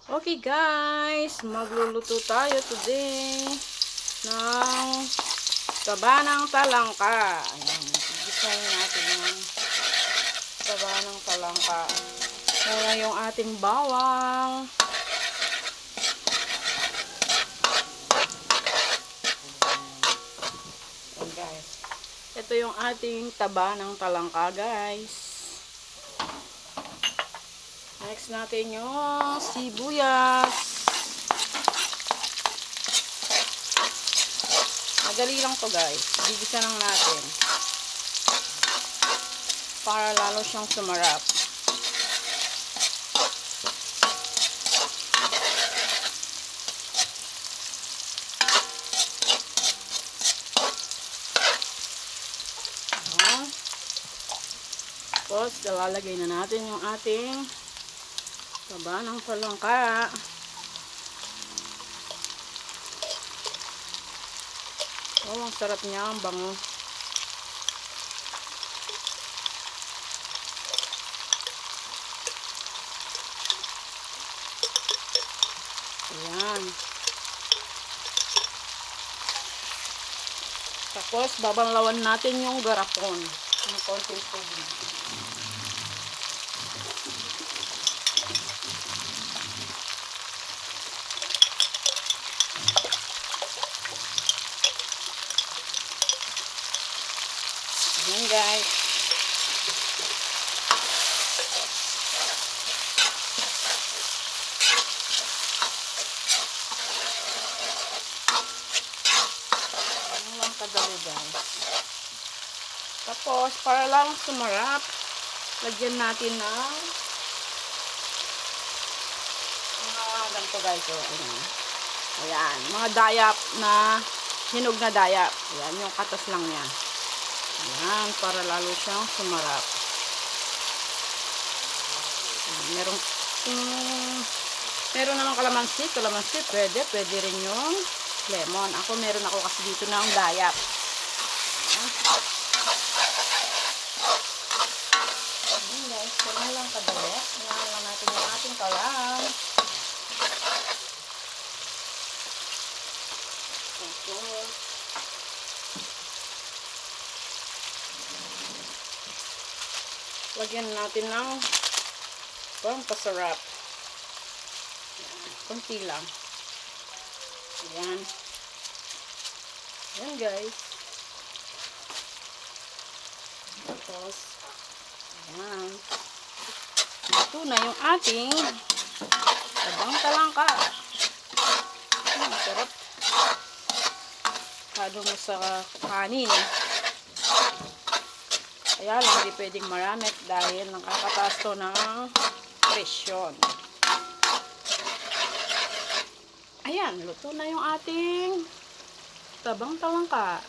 Okay guys, magluluto tayo today ng taba ng talangka. Ayan, gisahin natin yung taba ng talangka. Muna yung ating bawang. Ayan guys. Ito yung ating taba ng talangka guys. Next natin yung sibuyas. Madali lang to guys. Gigisa lang natin. Para lalo siyang sumarap. Tapos, lalagay na natin yung ating taba ng talangka. Oh, ang sarap niya, ang bango. Ayan. Tapos, babanglawan natin yung garapon ng konting tubig. Ayan guys. Ayan lang kadali guys. Tapos, para lang sumarap, lagyan natin ng mga ganito guys. So, ayan, mga dayap na hinog na dayap. Ayan, yung katas lang niya. Ayan, para lalo siyang sumarap. Ayan, meron namang kalamansi, pwede rin yung lemon. Meron ako kasi dito ng dayap. Ayan. Ayan guys, kaya lang kadali. Ayan lang natin yung ating kalang. Lagyan natin ng pampasarap. Kunti lang. Ayan. Ayan guys. Tapos, ayan. Ito na yung ating tabang talangka. Ang sarap. Kado mo sa kanin. Kaya lang, hindi pwedeng marami dahil nakakataas to ng presyon. Ayan, luto na yung ating tabang talangka.